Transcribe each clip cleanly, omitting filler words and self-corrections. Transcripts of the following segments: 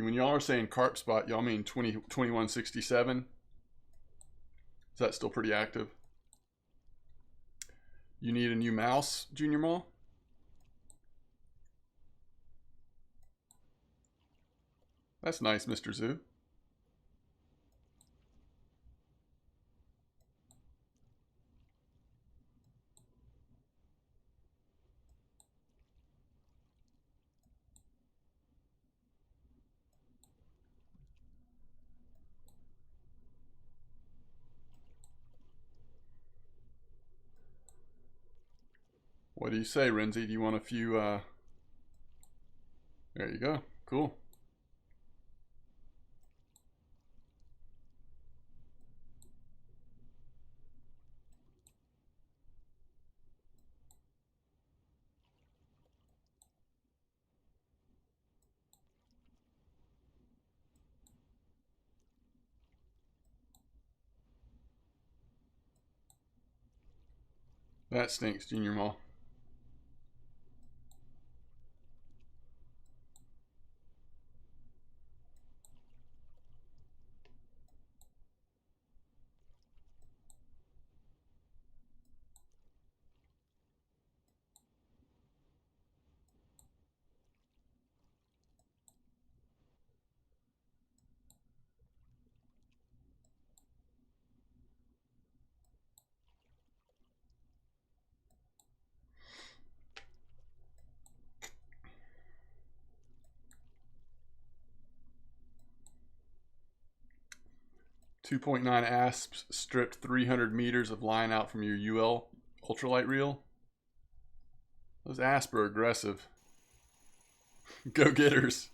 When y'all are saying carp spot, y'all mean 2167? Is that still pretty active? You need a new mouse, Junior Mall? That's nice, Mr. Zoo. What do you say, Renzi? Do you want a few, There you go. Cool. That stinks, Junior Mall. .9 asps stripped 300 meters of line out from your UL ultralight reel. Those asps are aggressive. Go getters.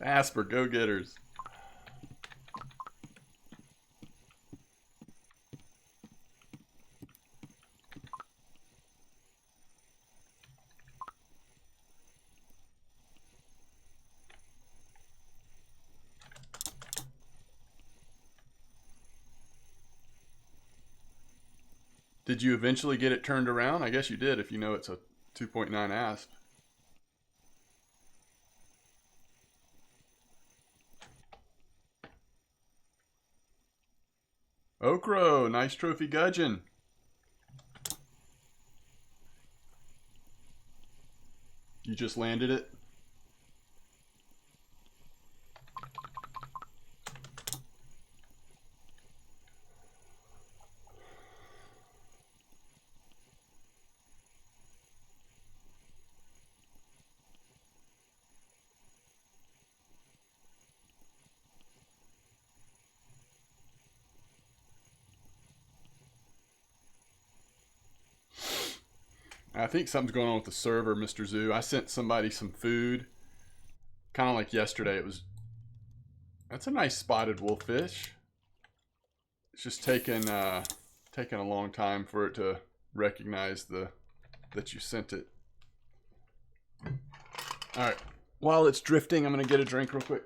Asp are go getters. Did you eventually get it turned around? I guess you did if you know it's a 2.9 asp. Okro, nice trophy gudgeon. You just landed it? I think something's going on with the server, Mr. Zoo. I sent somebody some food. Kind of like yesterday. That's a nice spotted wolffish. It's just taken a long time for it to recognize that you sent it. Alright. While it's drifting, I'm going to get a drink real quick.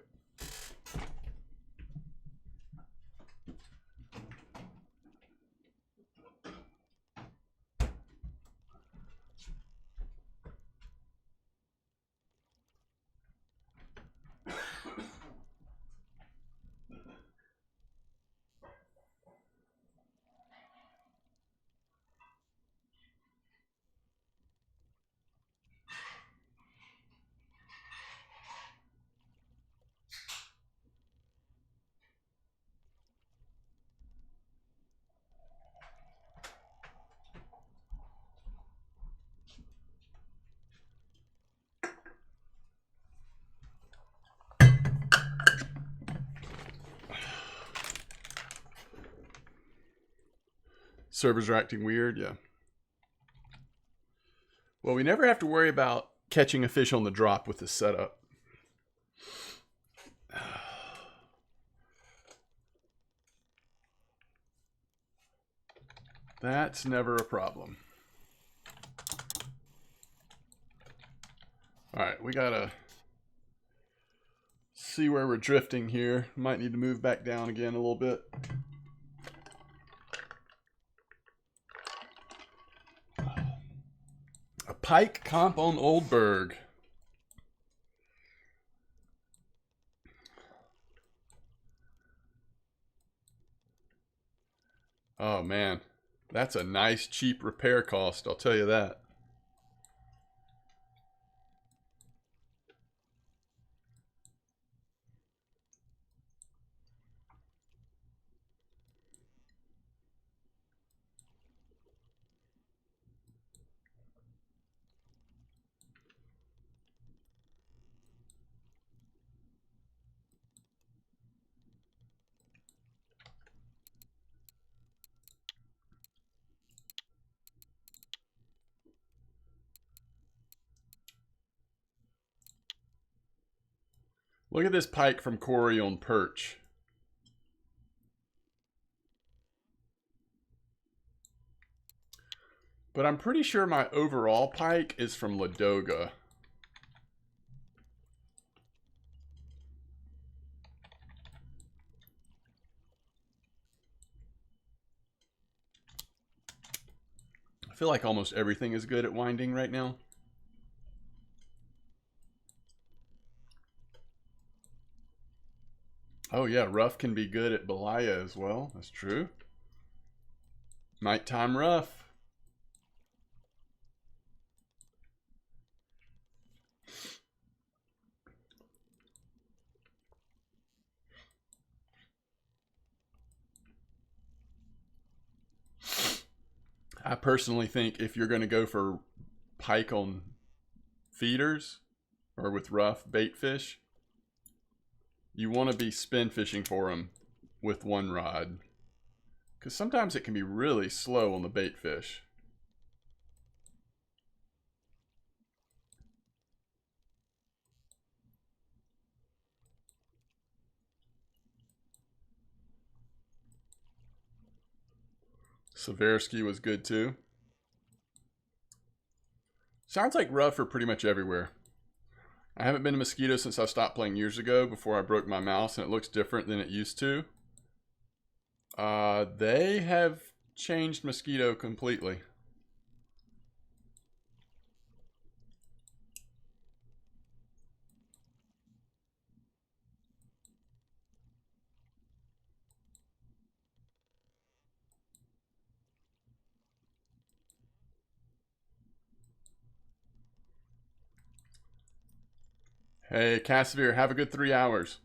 Servers are acting weird, yeah. Well, we never have to worry about catching a fish on the drop with this setup. That's never a problem. Alright, we gotta see where we're drifting here. Might need to move back down again a little bit. A pike comp on Oldberg. Oh man, that's a nice cheap repair cost, I'll tell you that. Look at this pike from Corey on perch. But I'm pretty sure my overall pike is from Ladoga. I feel like almost everything is good at winding right now. Oh yeah, rough can be good at Belaya as well. That's true. Nighttime rough. I personally think if you're going to go for pike on feeders or with rough bait fish, you want to be spin fishing for them with one rod. Because sometimes it can be really slow on the bait fish. Seversky was good too. Sounds like rough are pretty much everywhere. I haven't been to Mosquito since I stopped playing years ago before I broke my mouse, and it looks different than it used to. They have changed Mosquito completely. Hey, Cassavir, have a good 3 hours.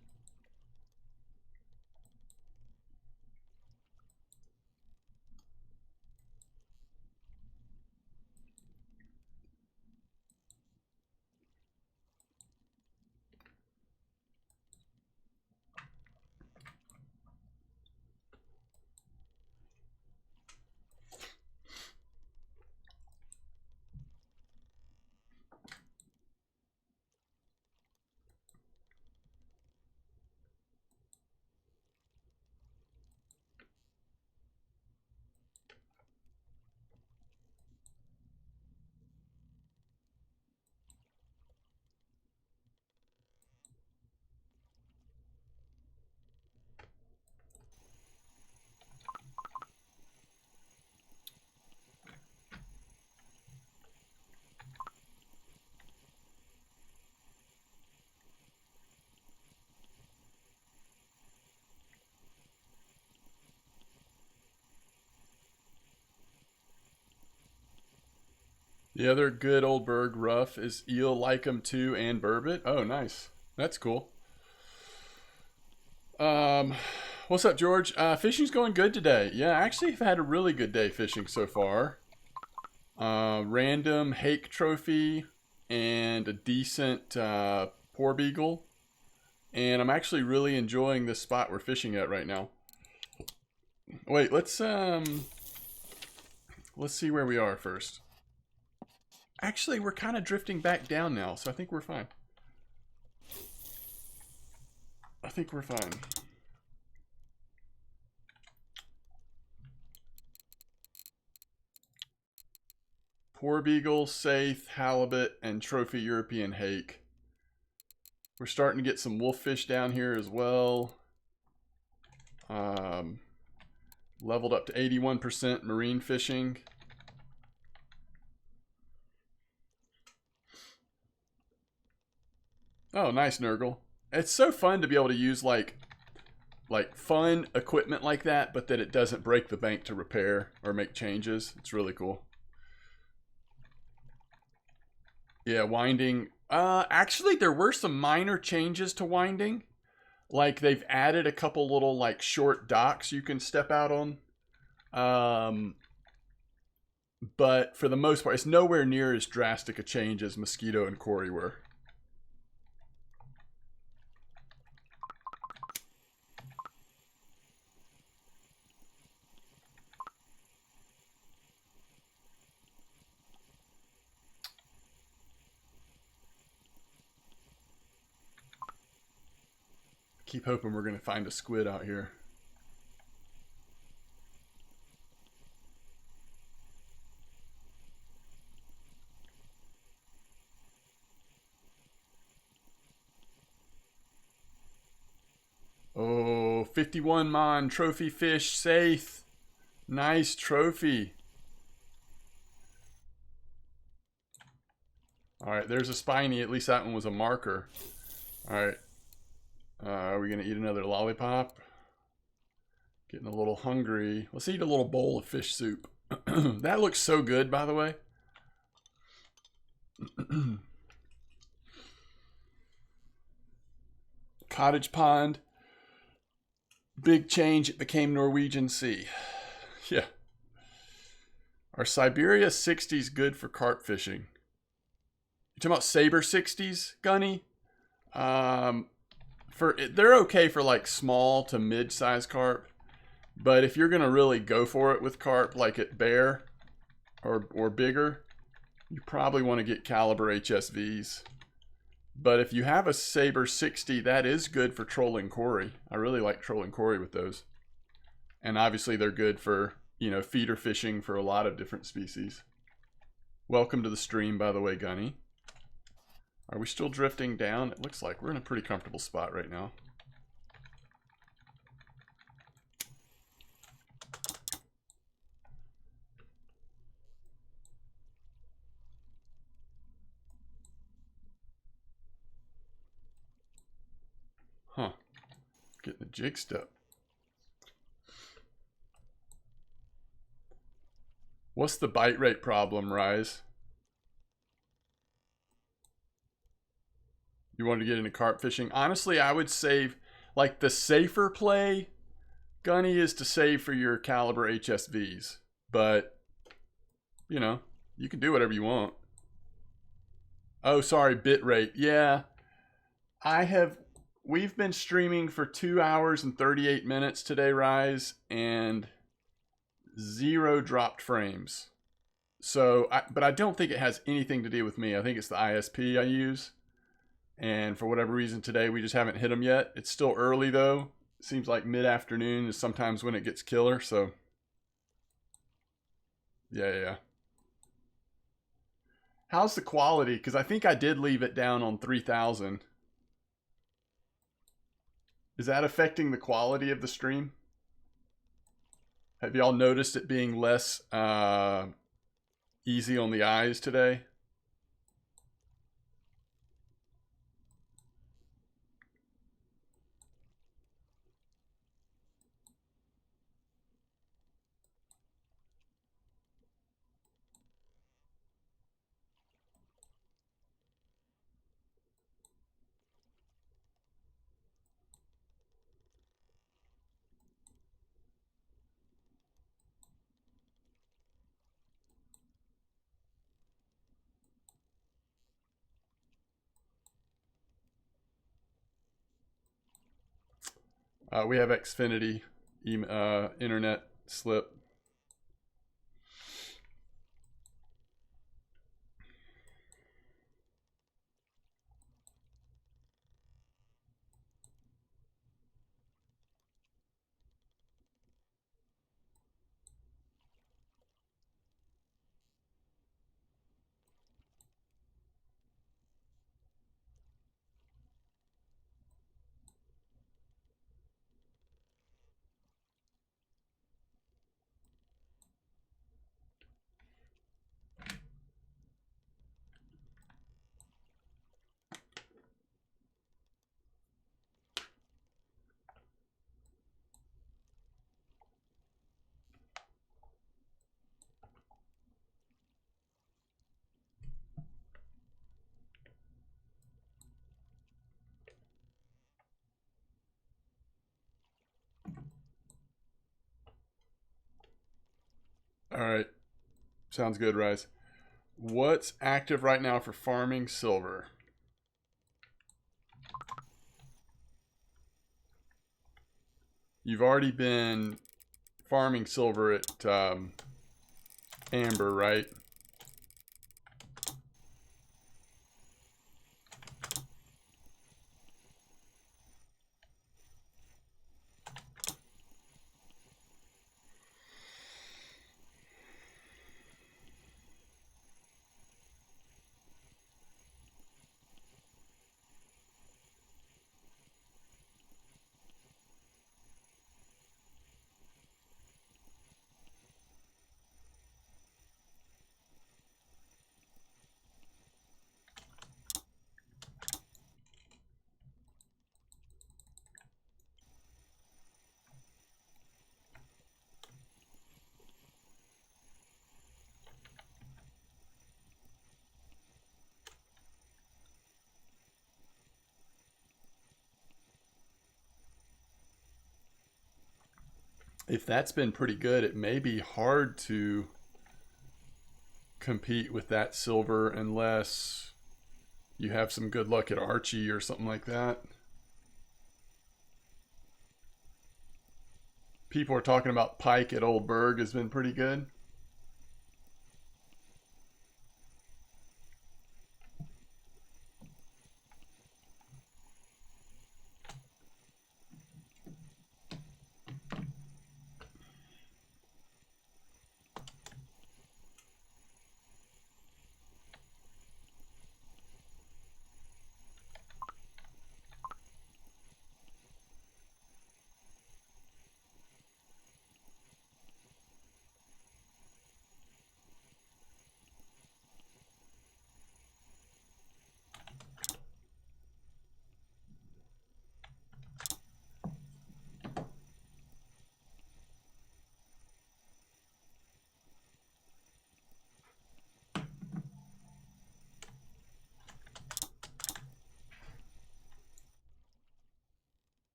The other good old Berg rough is eel, licum 2, and burbot. Oh, nice. That's cool. What's up, George? Fishing's going good today. Yeah, I actually have had a really good day fishing so far. Random hake trophy and a decent poor beagle. And I'm actually really enjoying this spot we're fishing at right now. Wait, let's see where we are first. Actually, we're kind of drifting back down now, so I think we're fine. I think we're fine. Poor beagle, saithe, halibut, and trophy European hake. We're starting to get some wolffish down here as well. Leveled up to 81% marine fishing. Oh, nice, Nurgle. It's so fun to be able to use, like, like fun equipment like that, but that it doesn't break the bank to repair or make changes. It's really cool. Yeah, winding. Actually, there were some minor changes to winding. Like they've added a couple little like short docks you can step out on. Um, but for the most part, it's nowhere near as drastic a change as Mosquito and Corey were. Keep hoping we're going to find a squid out here. Oh, 51 mon trophy fish safe. Nice trophy. All right, there's a spiny. At least that one was a marker. All right. Are we going to eat another lollipop? Getting a little hungry. Let's eat a little bowl of fish soup. That looks so good, by the way. Cottage pond. Big change. It became Norwegian Sea. Yeah. Are Siberia 60s good for carp fishing? You talking about Saber 60s, Gunny? They're okay for like small to mid-size carp, but if you're gonna really go for it with carp, like at Bear or bigger, you probably want to get caliber HSVs. But if you have a Saber 60, that is good for trolling Cory. I really like trolling Cory with those, and obviously they're good for, you know, feeder fishing for a lot of different species. Welcome to the stream, by the way, Gunny. Are we still drifting down? It looks like we're in a pretty comfortable spot right now. Huh. Getting the jig step. What's the bite rate problem, Rise? You want to get into carp fishing? Honestly, I would save, like the safer play, Gunny, is to save for your caliber HSVs. But, you know, you can do whatever you want. Oh, sorry, bit rate. Yeah. We've been streaming for 2 hours and 38 minutes today, Rise, and 0 dropped frames. So, but I don't think it has anything to do with me. I think it's the ISP I use. And for whatever reason today, we just haven't hit them yet. It's still early though. It seems like mid-afternoon is sometimes when it gets killer. So, yeah. How's the quality? Because I think I did leave it down on 3000. Is that affecting the quality of the stream? Have y'all noticed it being less easy on the eyes today? We have Xfinity internet slip. All right. Sounds good, Rise. What's active right now for farming silver? You've already been farming silver at Amber, right? If that's been pretty good, it may be hard to compete with that silver unless you have some good luck at Archie or something like that. People are talking about Pike at Old Berg has been pretty good.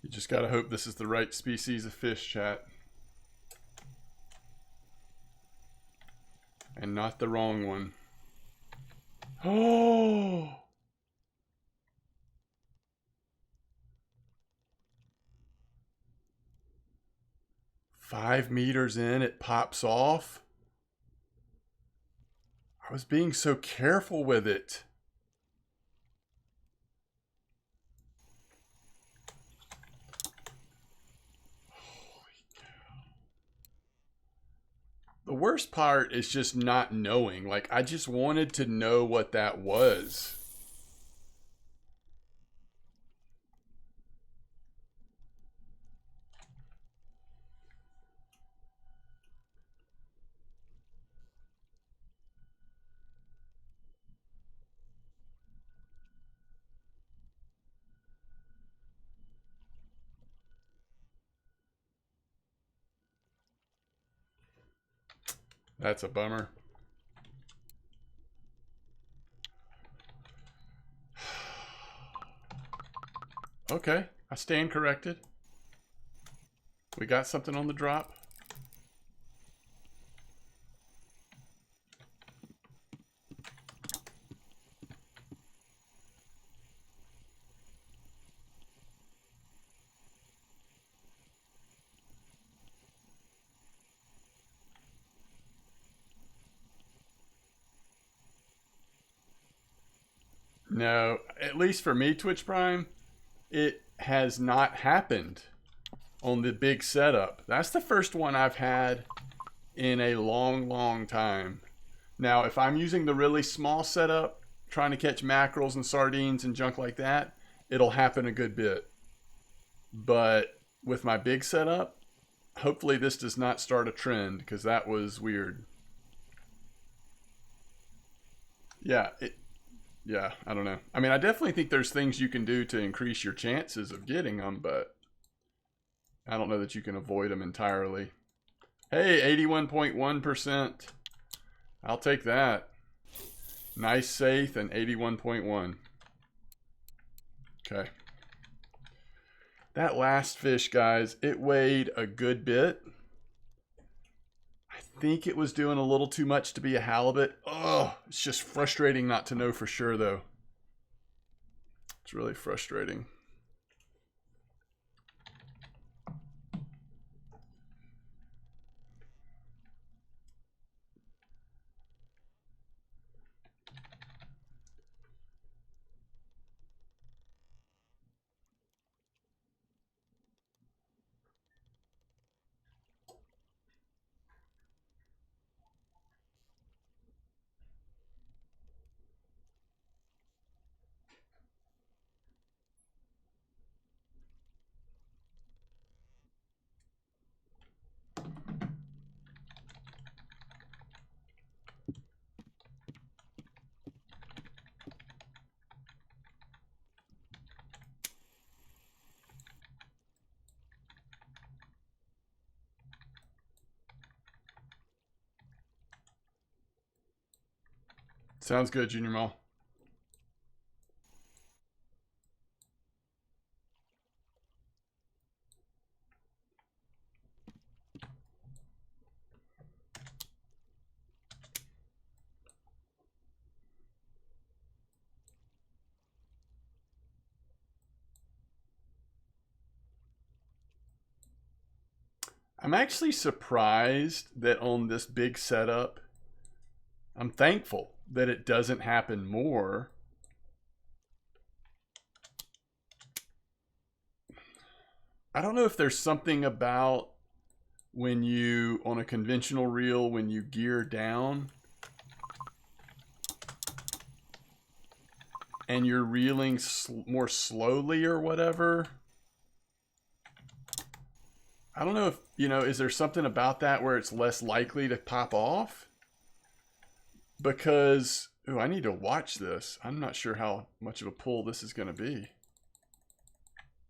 You just gotta hope this is the right species of fish, chat. And not the wrong one. Oh! 5 meters in, it pops off. I was being so careful with it. The worst part is just not knowing. Like, I just wanted to know what that was. That's a bummer. Okay, I stand corrected. We got something on the drop. No, at least for me, Twitch Prime, it has not happened on the big setup. That's the first one I've had in a long, long time. Now, if I'm using the really small setup, trying to catch mackerels and sardines and junk like that, it'll happen a good bit. But with my big setup, hopefully this does not start a trend, because that was weird. Yeah, yeah, I don't know. I mean, I definitely think there's things you can do to increase your chances of getting them, but I don't know that you can avoid them entirely. Hey, 81.1%. I'll take that. Nice safe and 81.1. Okay. That last fish, guys, it weighed a good bit. I think it was doing a little too much to be a halibut. Oh, it's just frustrating not to know for sure, though. It's really frustrating. Sounds good, Junior Mall. I'm actually surprised that on this big setup, I'm thankful that it doesn't happen more. I don't know if there's something about when you, on a conventional reel, when you gear down and you're reeling more slowly or whatever. I don't know if, is there something about that where it's less likely to pop off? Because, I need to watch this. I'm not sure how much of a pull this is going to be.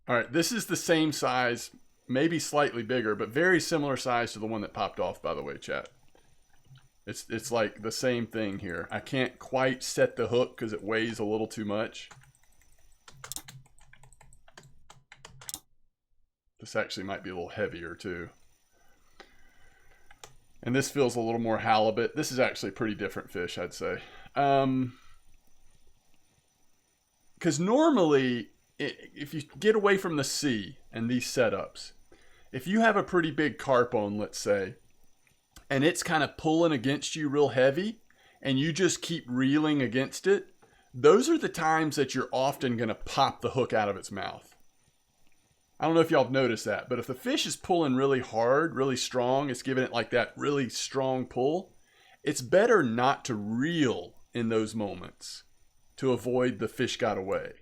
All right, this is the same size, maybe slightly bigger, but very similar size to the one that popped off, by the way, chat. It's like the same thing here. I can't quite set the hook because it weighs a little too much. This actually might be a little heavier too. And this feels a little more halibut. This is actually a pretty different fish, I'd say. Because normally, if you get away from the sea and these setups, if you have a pretty big carp on, let's say, and it's kind of pulling against you real heavy, and you just keep reeling against it, those are the times that you're often going to pop the hook out of its mouth. I don't know if y'all have noticed that, but if the fish is pulling really hard, really strong, it's giving it like that really strong pull, it's better not to reel in those moments to avoid the fish got away.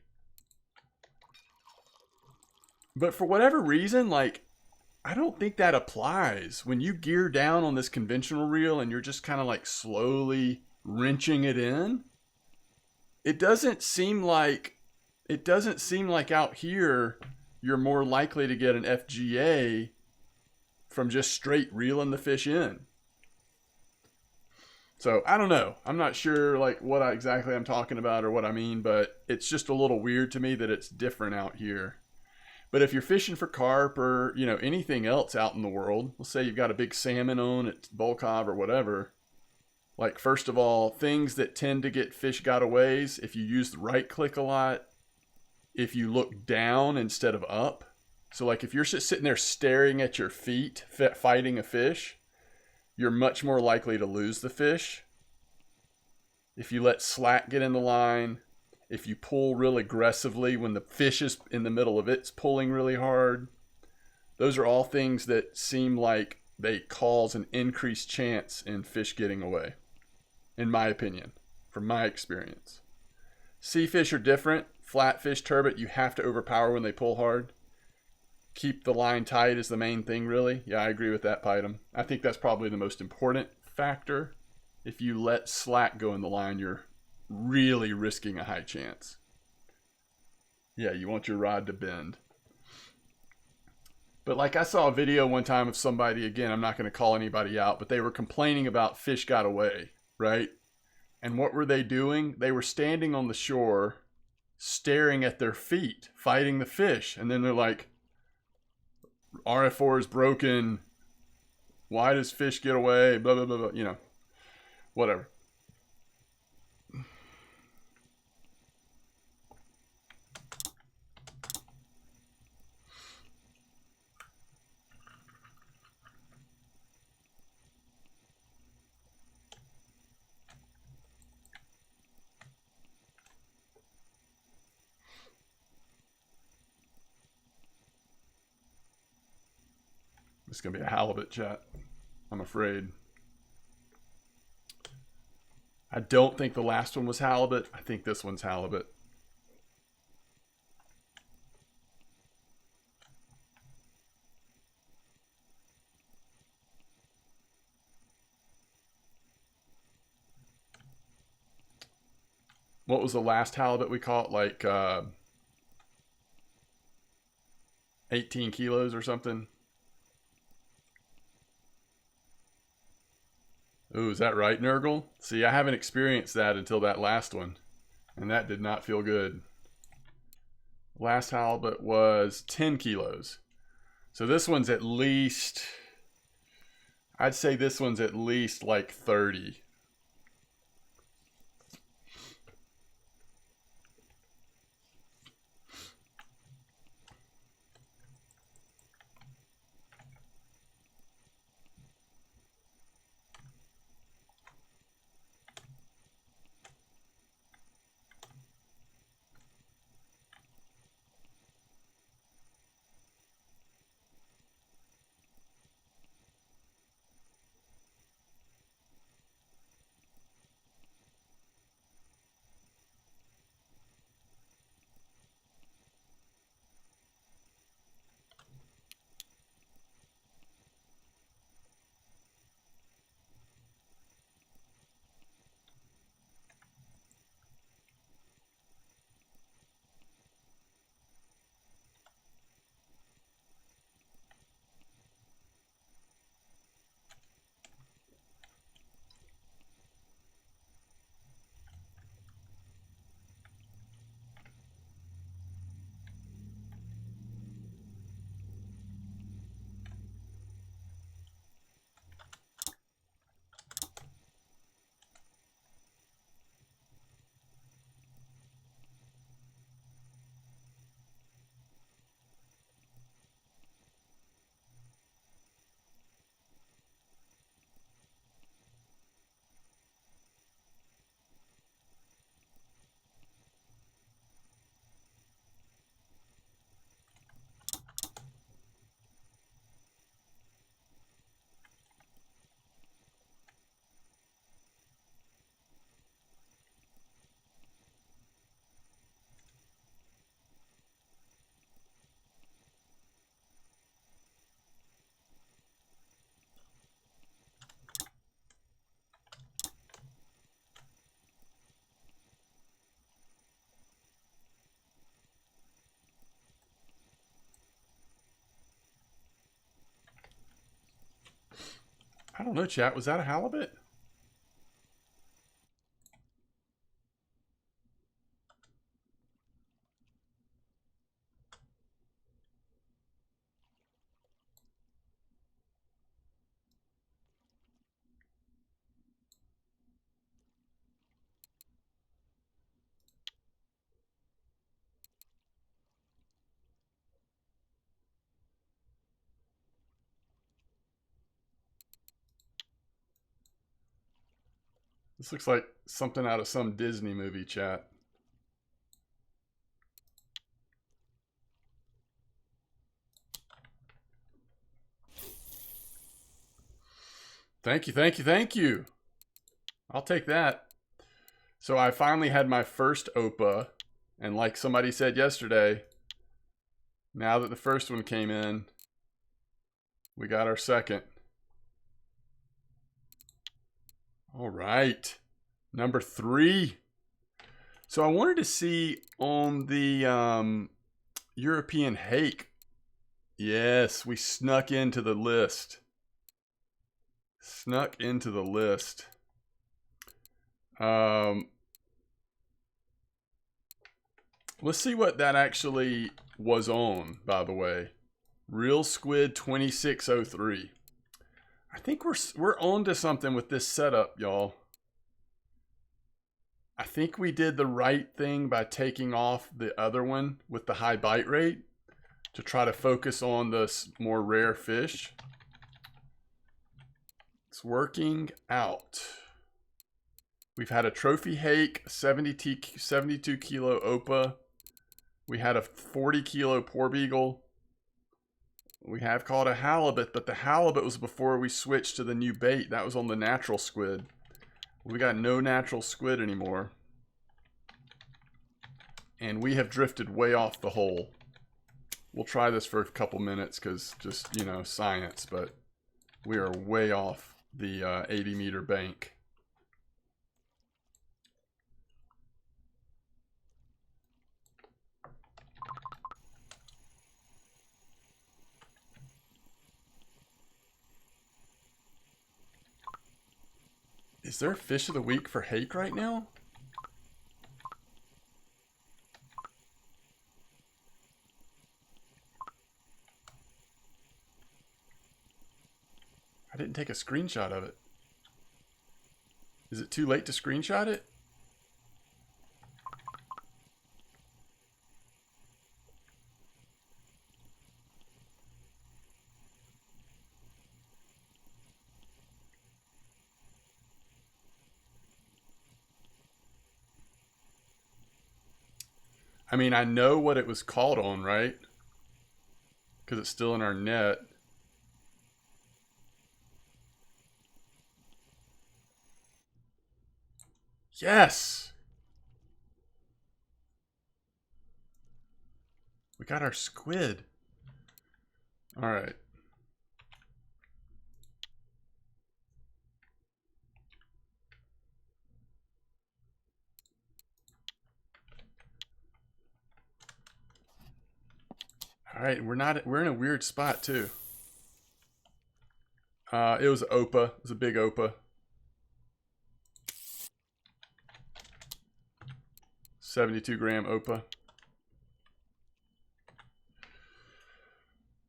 But for whatever reason, I don't think that applies. When you gear down on this conventional reel and you're just kind of slowly wrenching it in, it doesn't seem like out here you're more likely to get an FGA from just straight reeling the fish in. So I don't know. I'm not sure what exactly I'm talking about or what I mean, but it's just a little weird to me that it's different out here. But if you're fishing for carp or, anything else out in the world, let's say you've got a big salmon on at Volkov or whatever, first of all, things that tend to get fish gotaways, if you use the right click a lot, if you look down instead of up. So if you're just sitting there staring at your feet, fighting a fish, you're much more likely to lose the fish. If you let slack get in the line, if you pull real aggressively when the fish is in the middle of it's pulling really hard. Those are all things that seem like they cause an increased chance in fish getting away, in my opinion, from my experience. Sea fish are different. Flatfish, turbot, you have to overpower when they pull hard. Keep the line tight is the main thing, really. Yeah, I agree with that, Python. I think that's probably the most important factor. If you let slack go in the line, you're really risking a high chance. Yeah, you want your rod to bend. But like I saw a video one time of somebody, again, I'm not going to call anybody out, but they were complaining about fish got away, right? And what were they doing? They were standing on the shore, staring at their feet, fighting the fish. And then they're like, RF4 is broken. Why does fish get away? Blah, blah, blah, blah. You know, whatever. It's going to be a halibut, chat. I'm afraid. I don't think the last one was halibut. I think this one's halibut. What was the last halibut we caught? Like 18 kilos or something? Ooh, is that right, Nurgle? See, I haven't experienced that until that last one. And that did not feel good. Last halibut was 10 kilos. So this one's at least... I'd say this one's at least like 30. I don't know, chat. Was that a halibut? This looks like something out of some Disney movie, chat. Thank you, thank you, thank you. I'll take that. So I finally had my first OPA, and like somebody said yesterday, now that the first one came in, we got our second. All right, number 3. So I wanted to see on the European hake. Yes, we snuck into the list. Snuck into the list. Let's see what that actually was on, by the way. Real Squid 2603. I think we're on to something with this setup, y'all. I think we did the right thing by taking off the other one with the high bite rate to try to focus on the more rare fish. It's working out. We've had a trophy hake, 72 kilo OPA. We had a 40 kilo porbeagle. We have caught a halibut, but the halibut was before we switched to the new bait. That was on the natural squid. We got no natural squid anymore. And we have drifted way off the hole. We'll try this for a couple minutes because just, you know, science, but we are way off the 80-meter bank. Is there a fish of the week for hake right now? I didn't take a screenshot of it. Is it too late to screenshot it? I mean, I know what it was caught on, right? Because it's still in our net. Yes! We got our squid. All right. All right, we're in a weird spot too. It was OPA. It was a big OPA. 72-gram OPA.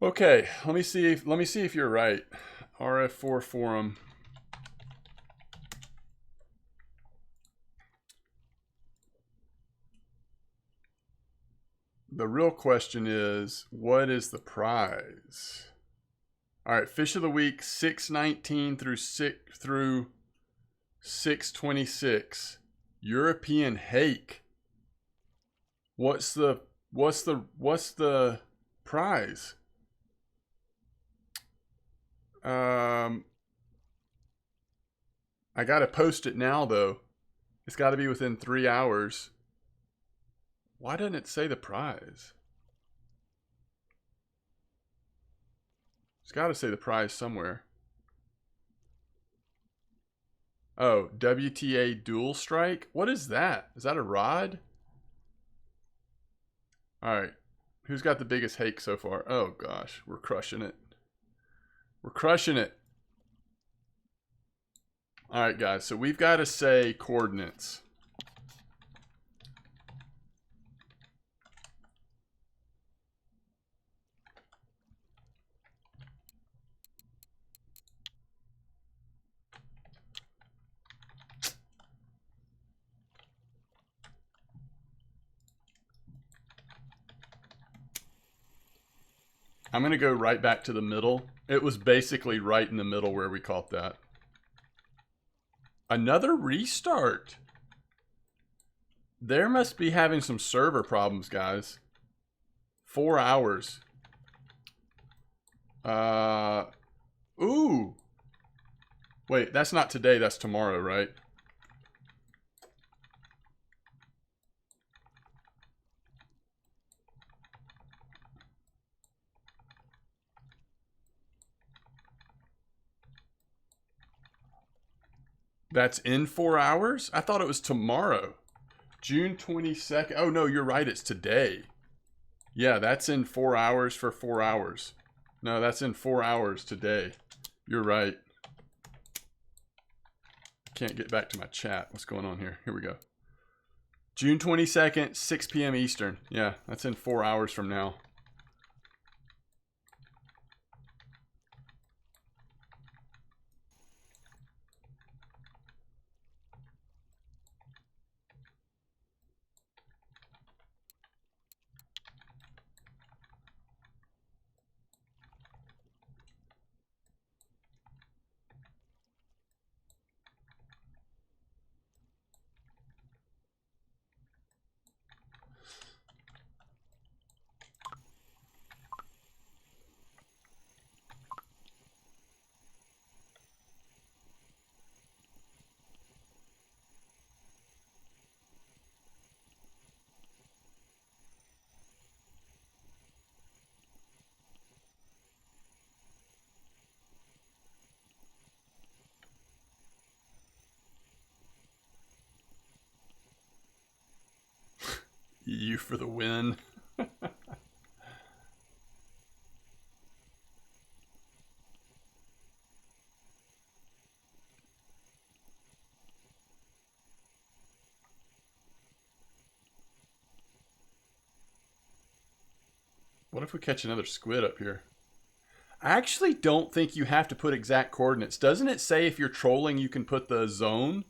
Okay, let me see if you're right. RF4 forum. The real question is, what is the prize? All right, fish of the week 619 through 626. European hake. What's the prize? I gotta post it now though. It's got to be within 3 hours. Why doesn't it say the prize? It's got to say the prize somewhere. Oh, WTA dual strike? What is that? Is that a rod? All right. Who's got the biggest hake so far? Oh gosh, we're crushing it. We're crushing it. All right, guys. So we've got to say coordinates. I'm going to go right back to the middle. It was basically right in the middle where we caught that. Another restart. There must be having some server problems, guys. 4 hours. Ooh. Wait, that's not today, that's tomorrow, right? That's in 4 hours? I thought it was tomorrow. June 22nd. Oh, no, you're right. It's today. Yeah, that's in 4 hours for 4 hours. No, that's in 4 hours today. You're right. Can't get back to my chat. What's going on here? Here we go. June 22nd, 6 p.m. Eastern. Yeah, that's in 4 hours from now. You for the win. What if we catch another squid up here? I actually don't think you have to put exact coordinates. Doesn't it say if you're trolling you can put the zone?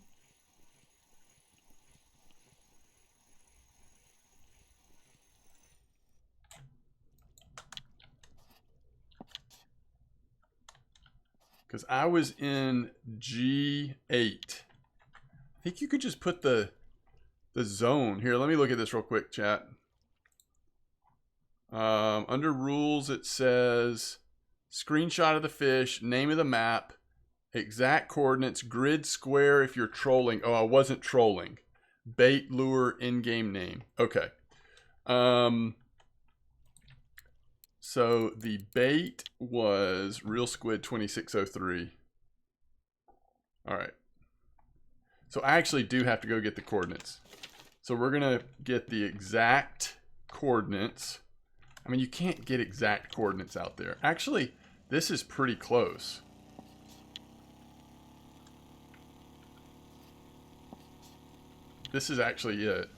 Because I was in G8. I think you could just put the zone. Here, let me look at this real quick, chat. Under rules, it says screenshot of the fish, name of the map, exact coordinates, grid square if you're trolling. Oh, I wasn't trolling. Bait, lure, in-game name. Okay. So the bait was Real Squid 2603. All right. So I actually do have to go get the coordinates. So we're going to get the exact coordinates. I mean, you can't get exact coordinates out there. Actually, this is pretty close. This is actually it.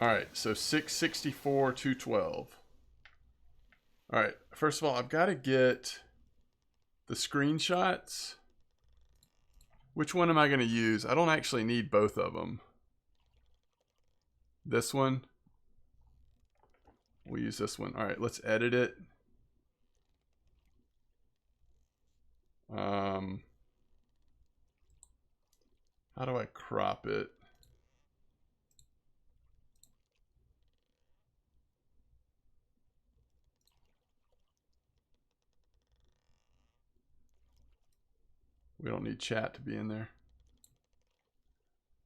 All right, so 664, 212. All right, first of all, I've got to get the screenshots. Which one am I going to use? I don't actually need both of them. This one. We'll use this one. All right, let's edit it. How do I crop it? We don't need chat to be in there.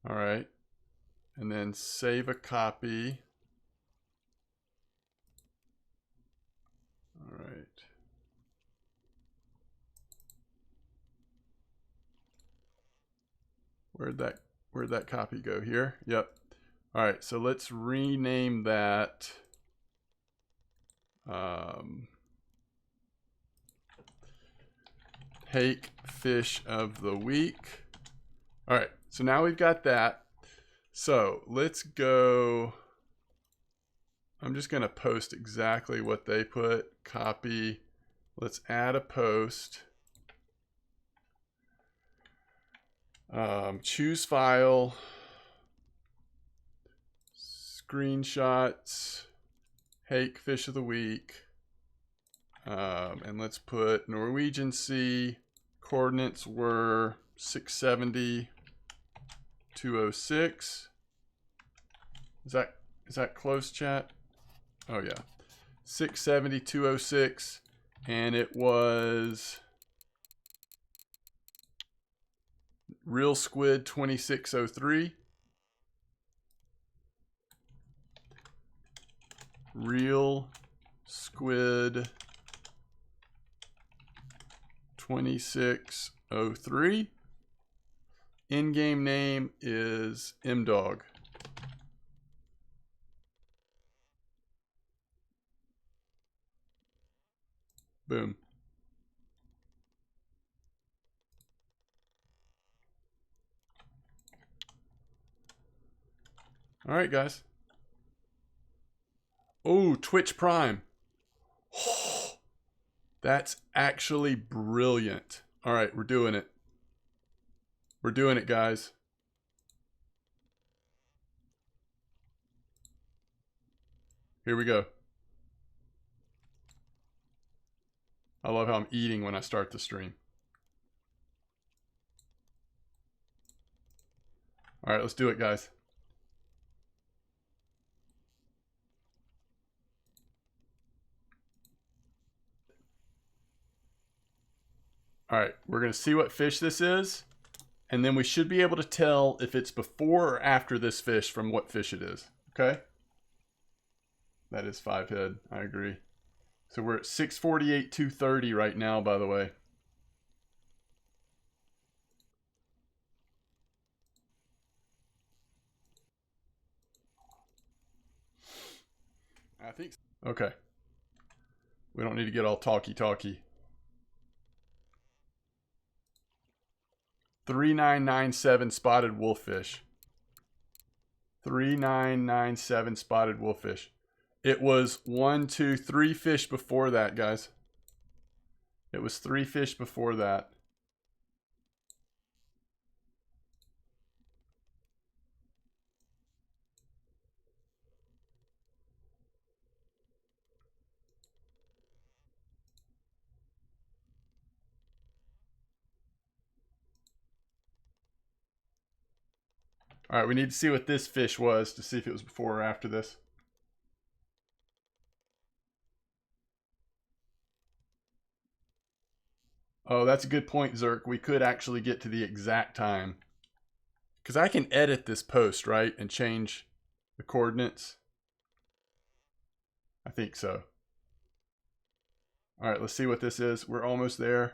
All right. And then save a copy. All right. Where'd that copy go? Here? Yep. All right, so let's rename that Hake Fish of the Week. All right, so now we've got that. So let's go. I'm just going to post exactly what they put. Copy. Let's add a post. Choose file. Screenshots. Hake Fish of the Week. And let's put Norwegian Sea. Coordinates were 670, 206. Is that close, chat? Oh yeah. 670, 206. And it was Real squid 2603. Real squid 2603. In-game name is M-Dog. Boom. All right, guys. Oh, Twitch Prime. That's actually brilliant. All right, we're doing it. We're doing it, guys. Here we go. I love how I'm eating when I start the stream. All right, let's do it, guys. All right, we're going to see what fish this is, and then we should be able to tell if it's before or after this fish from what fish it is. Okay? That is 5 head. I agree. So we're at 648, 230 right now, by the way. I think so. Okay. We don't need to get all talky-talky. 3997 spotted wolffish. 3997 spotted wolffish. It was 1, 2, 3 fish before that, guys. It was 3 fish before that. All right, we need to see what this fish was to see if it was before or after this. Oh, that's a good point, Zerk. We could actually get to the exact time. Because I can edit this post, right? And change the coordinates. I think so. All right, let's see what this is. We're almost there.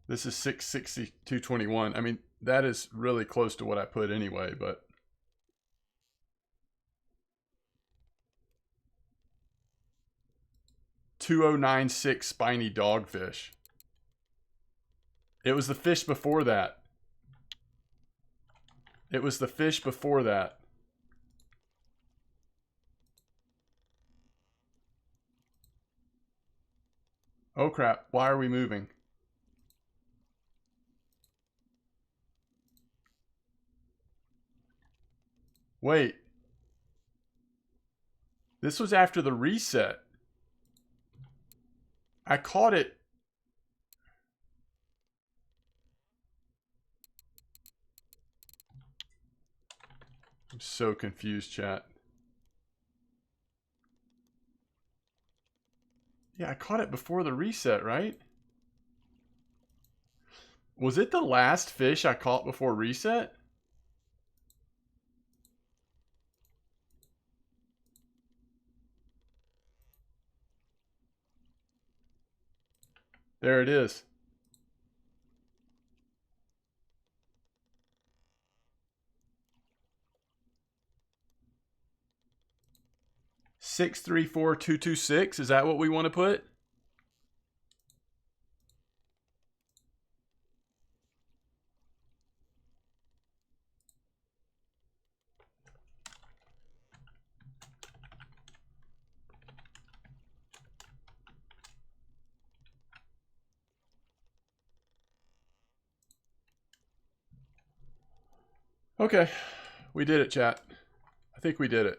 This is 662.21. I mean, that is really close to what I put anyway, but... $2,096 spiny dogfish. It was the fish before that. It was the fish before that. Oh crap, why are we moving? Wait. This was after the reset. I caught it. I'm so confused, chat. Yeah, I caught it before the reset, right? Was it the last fish I caught before reset? There it is. $634,226. Is that what we want to put? Okay, we did it, chat. I think we did it.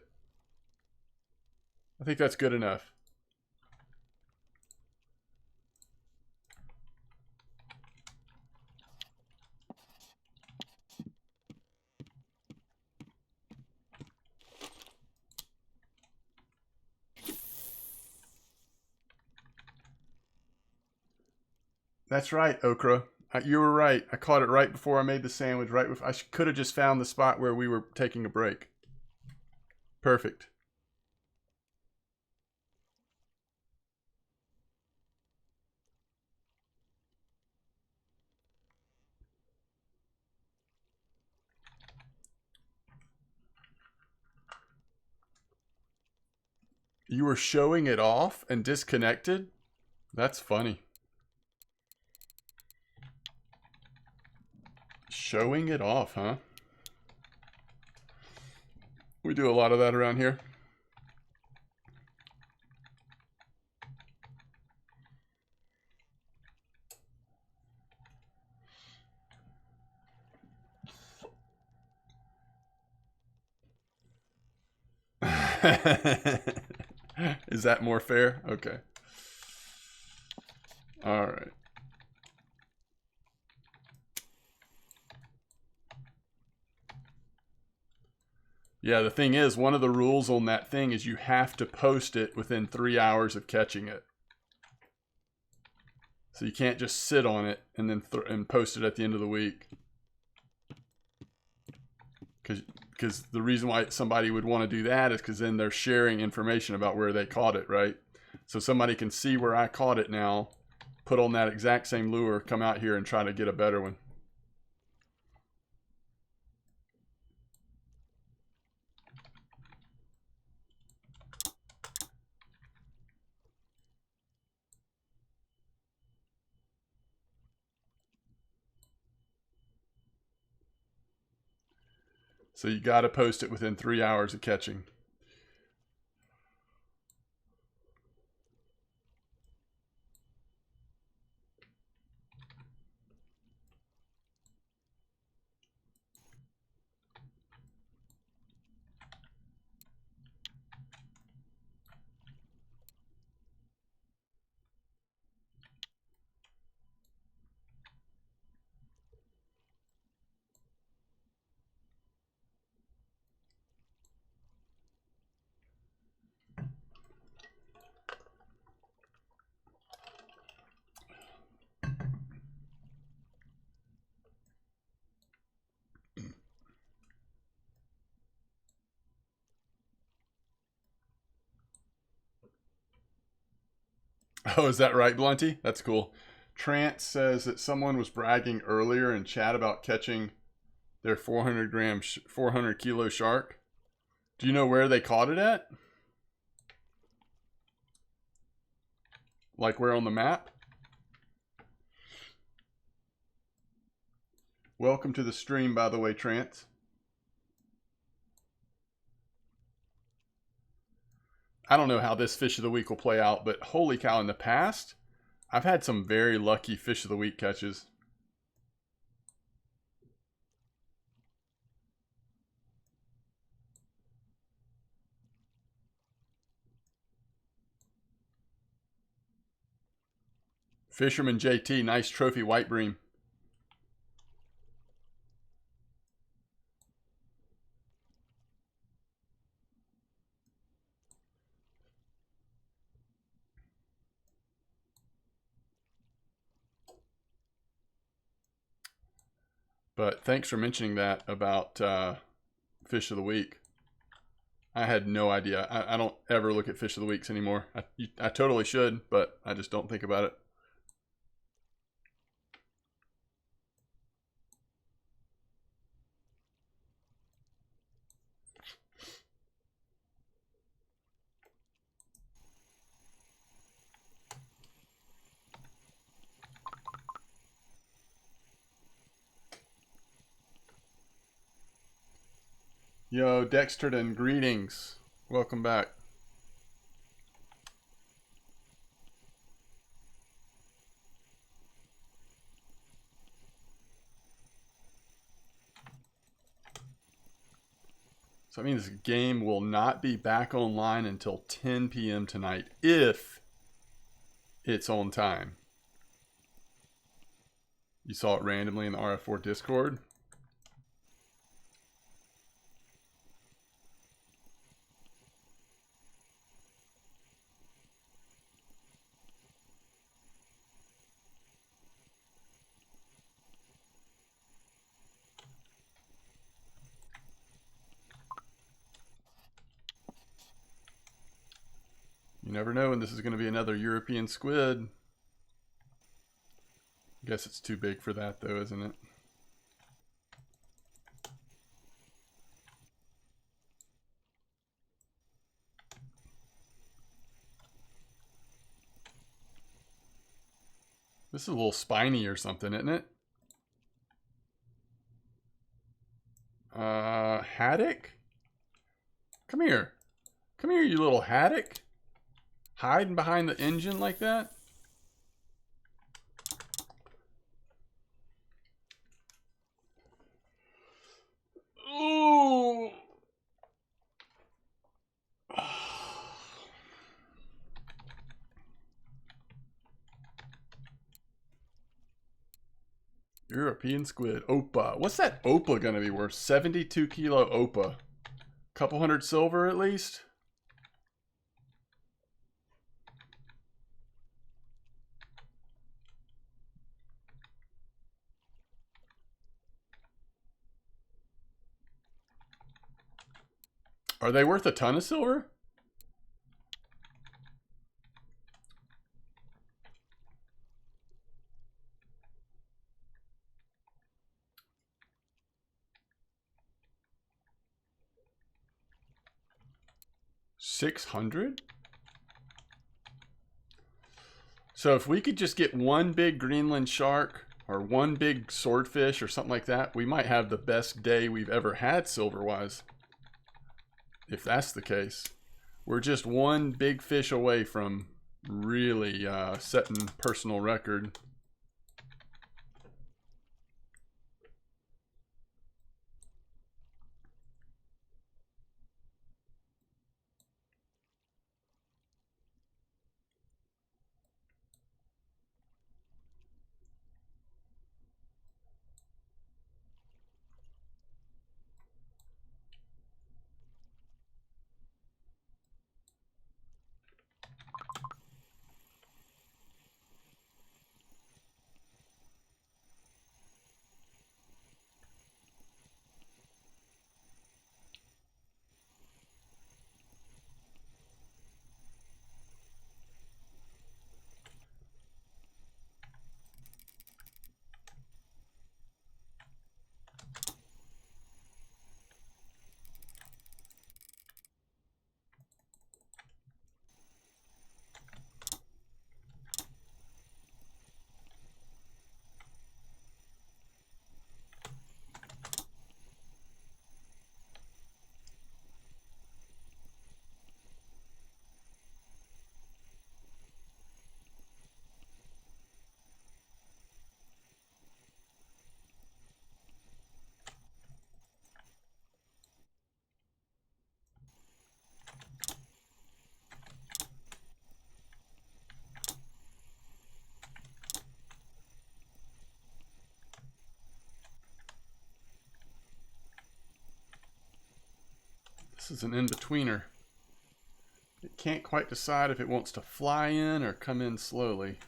I think that's good enough. That's right, Okra. You were right. I caught it right before I made the sandwich. Right before I could have just found the spot where we were taking a break. Perfect. You were showing it off and disconnected? That's funny. Showing it off, huh? We do a lot of that around here. Is that more fair? Okay. All right. Yeah, the thing is, one of the rules on that thing is you have to post it within 3 hours of catching it. So you can't just sit on it and then and post it at the end of the week. Because the reason why somebody would want to do that is because then they're sharing information about where they caught it, right? So somebody can see where I caught it now, put on that exact same lure, come out here and try to get a better one. So you got to post it within 3 hours of catching. Oh, is that right, Blunty? That's cool. Trance says that someone was bragging earlier in chat about catching their 400 kilo shark. Do you know where they caught it at? Like where on the map? Welcome to the stream, by the way, Trance. I don't know how this fish of the week will play out, but holy cow, in the past, I've had some very lucky fish of the week catches. Fisherman JT, nice trophy white bream. But thanks for mentioning that about fish of the week. I had no idea. I don't ever look at fish of the weeks anymore. I totally should, but I just don't think about it. Yo, Dexterton, greetings. Welcome back. So that means the game will not be back online until 10 p.m. tonight, if it's on time. You saw it randomly in the RF4 Discord. You never know when this is going to be another European squid. Guess it's too big for that though, isn't it? This is a little spiny or something, isn't it? Haddock? Come here. Come here, you little haddock. Hiding behind the engine like that? Ooh. European squid. Opa. What's that Opa gonna be worth? 72 kilo Opa. Couple hundred silver at least? Are they worth a ton of silver? $600? So if we could just get one big Greenland shark or one big swordfish or something like that, we might have the best day we've ever had silver-wise. If that's the case. We're just one big fish away from really setting personal record. This is an in-betweener. It can't quite decide if it wants to fly in or come in slowly.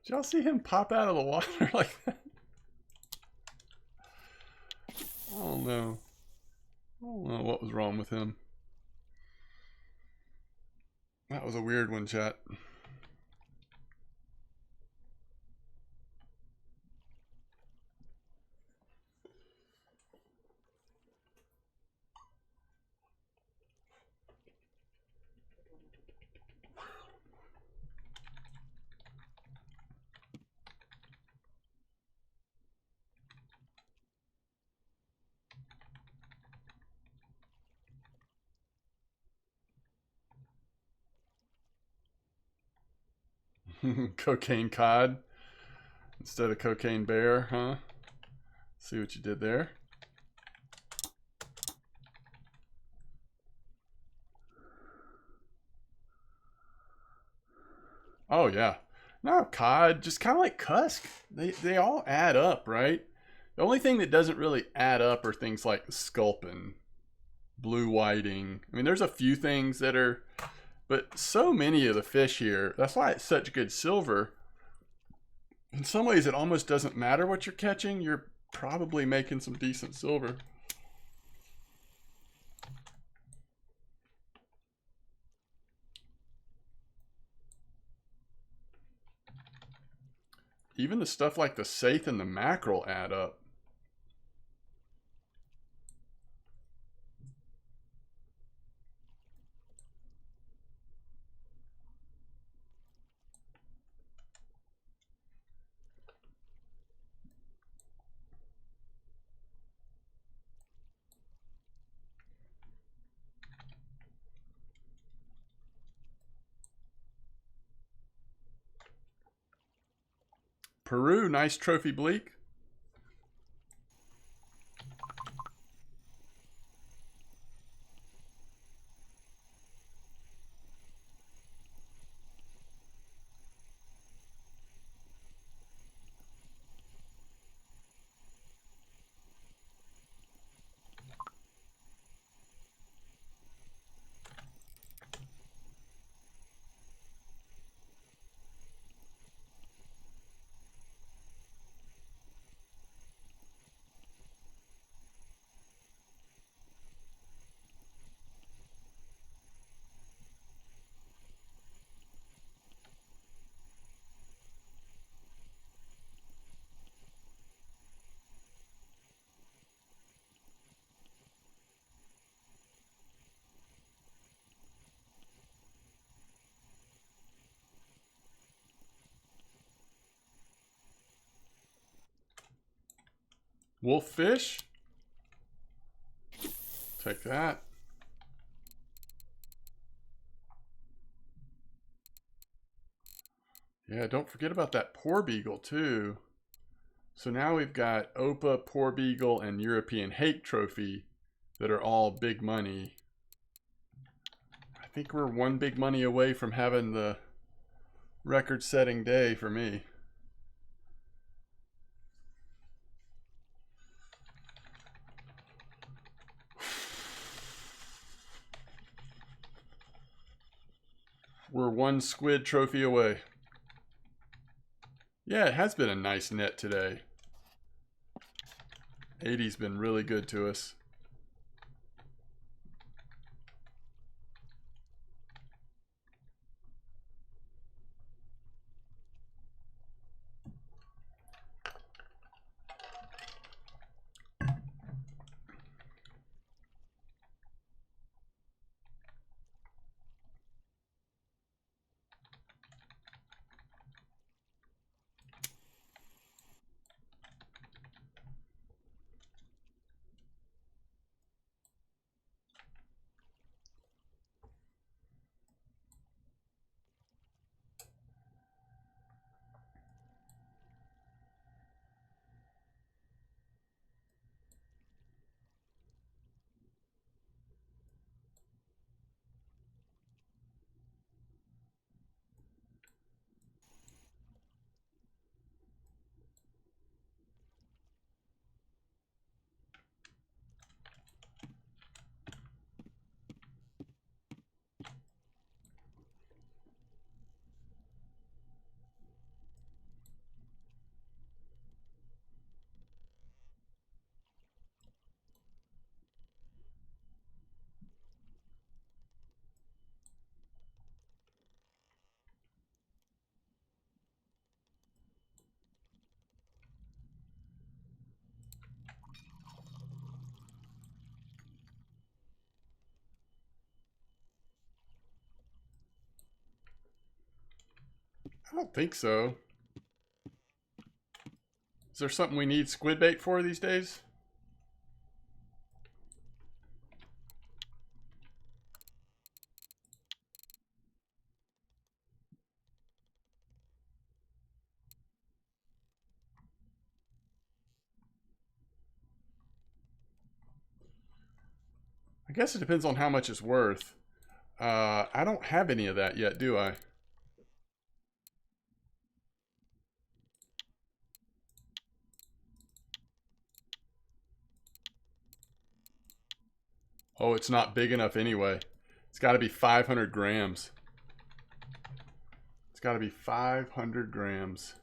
Did y'all see him pop out of the water like that? don't know. I don't know what was wrong with him. That was a weird one, chat. Cocaine cod instead of cocaine bear, huh? See what you did there. Oh yeah. No, cod, just kind of like cusk. They all add up, right? The only thing that doesn't really add up are things like sculpin, blue whiting. I mean, there's a few things that are, but so many of the fish here. That's why it's such good silver. In some ways, it almost doesn't matter what you're catching. You're probably making some decent silver. Even the stuff like the saithe and the mackerel add up. Peru, nice trophy bleak. Wolffish. Take that. Yeah, don't forget about that porbeagle too. So now we've got Opa, porbeagle, and European hake trophy that are all big money. I think we're one big money away from having the record-setting day for me. We're one squid trophy away. Yeah, it has been a nice net today. 80's been really good to us. don't think so. Is there something we need squid bait for these days? I guess it depends on how much it's worth. I don't have any of that yet, do I? Oh, it's not big enough anyway. It's got to be 500 grams. It's got to be 500 grams.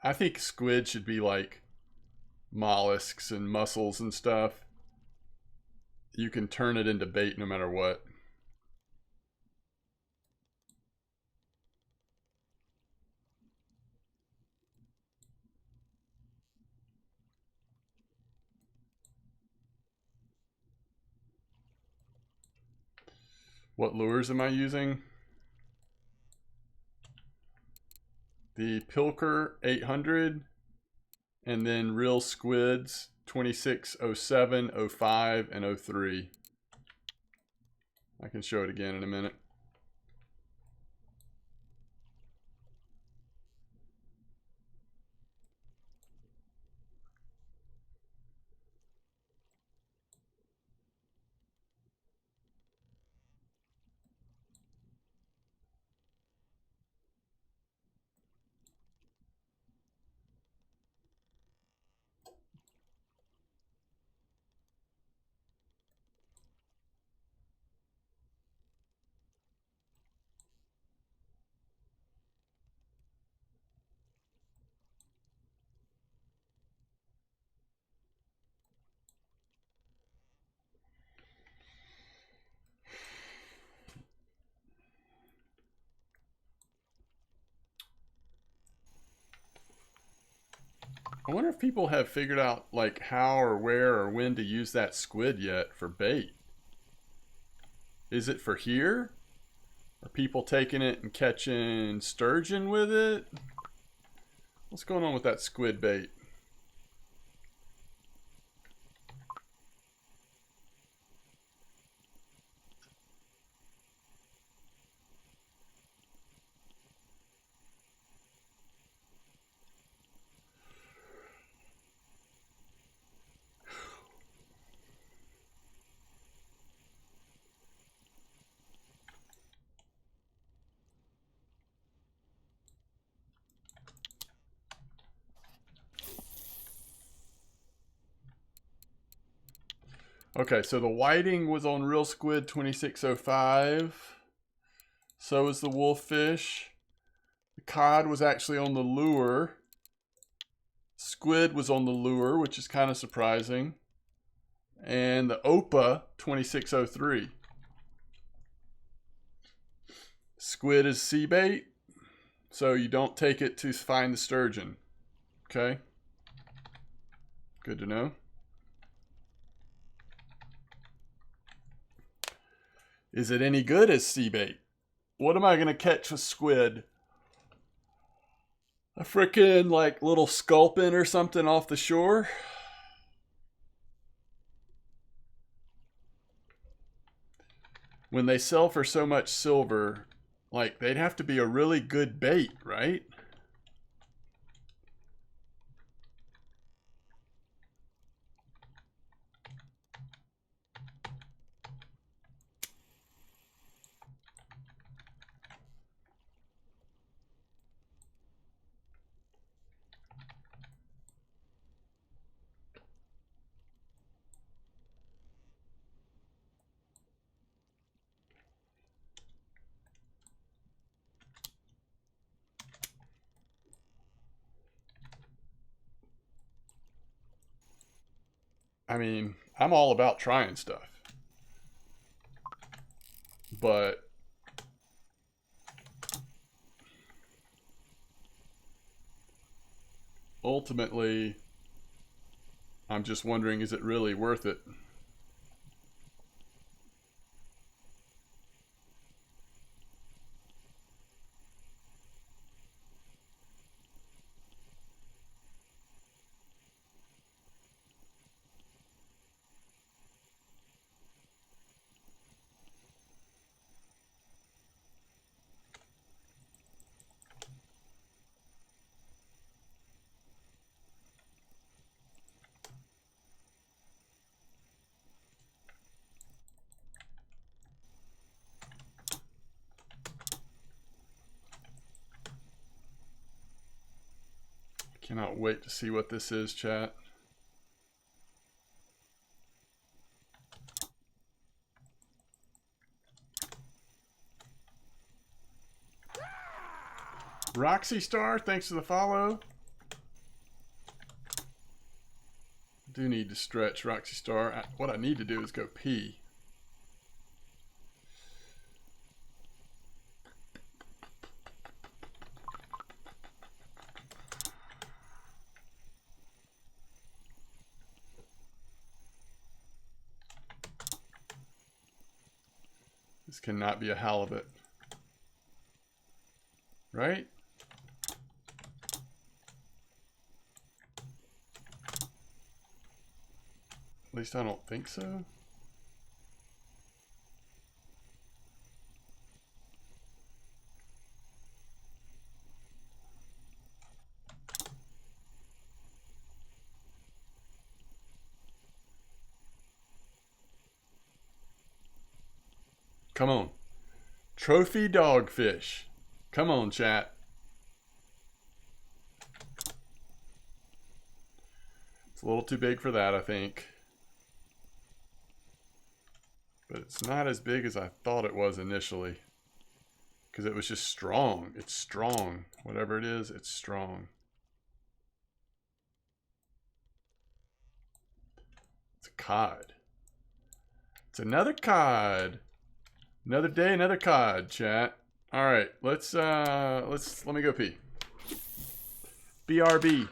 I think squid should be like mollusks and mussels and stuff. You can turn it into bait no matter what. What lures am I using? The Pilker 800 and then Real Squids 2607, 05, and 03. I can show it again in a minute. I wonder if people have figured out like how or where or when to use that squid yet for bait. Is it for here? Are people taking it and catching sturgeon with it? What's going on with that squid bait? Okay, so the whiting was on Real Squid 2605. So is the wolffish. The cod was actually on the lure. Squid was on the lure, which is kind of surprising. And the Opa 2603. Squid is sea bait, so you don't take it to find the sturgeon. Okay? Good to know. Is it any good as sea bait? What am I going to catch with squid? A frickin' like little sculpin or something off the shore? When they sell for so much silver, like they'd have to be a really good bait, right? I mean, I'm all about trying stuff. But ultimately, I'm just wondering, is it really worth it? Cannot wait to see what this is, chat. Roxy Star, thanks for the follow. I do need to stretch, Roxy Star. What I need to do is go pee. This cannot be a halibut. Right? At least I don't think so. Come on. Trophy dogfish. Come on, chat. It's a little too big for that, I think. But it's not as big as I thought it was initially. Because it was just strong. It's strong. Whatever it is, it's strong. It's a cod. It's another cod. Another day, another cod, chat. All right, let me go pee. BRB.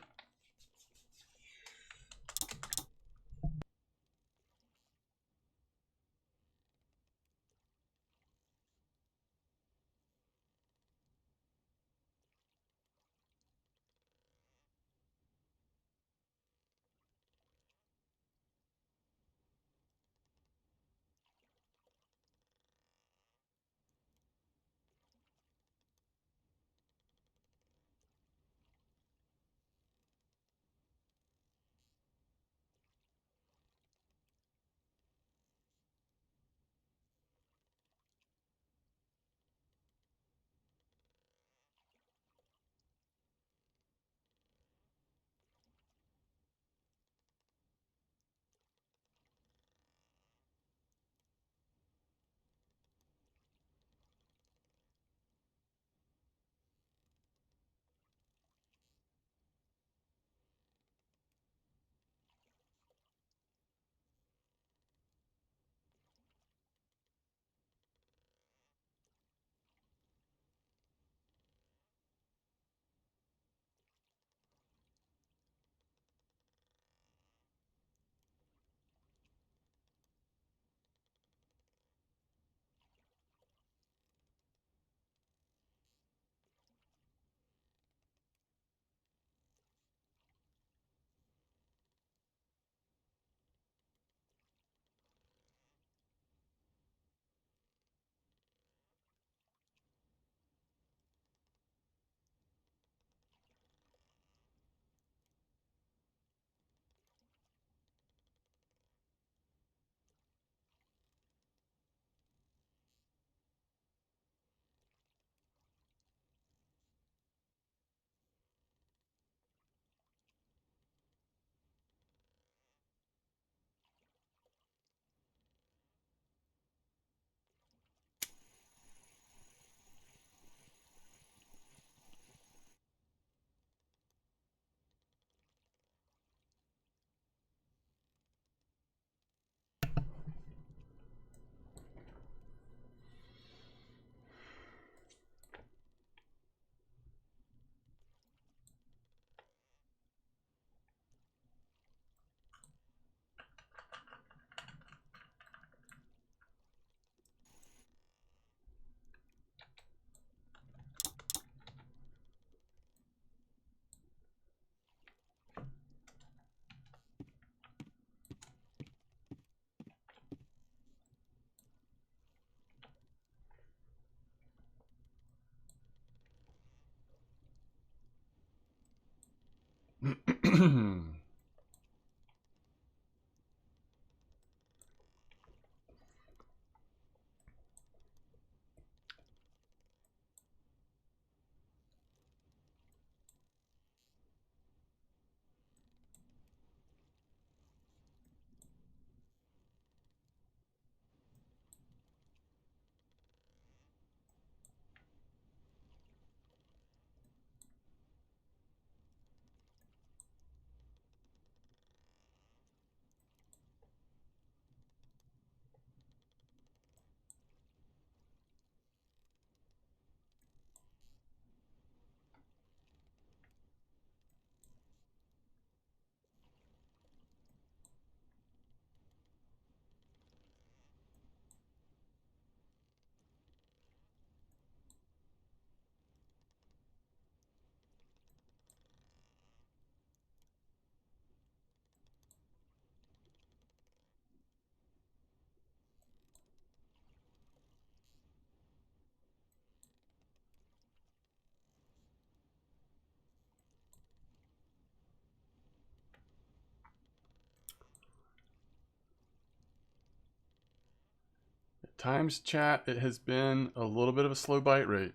At times, chat, it has been a little bit of a slow bite rate.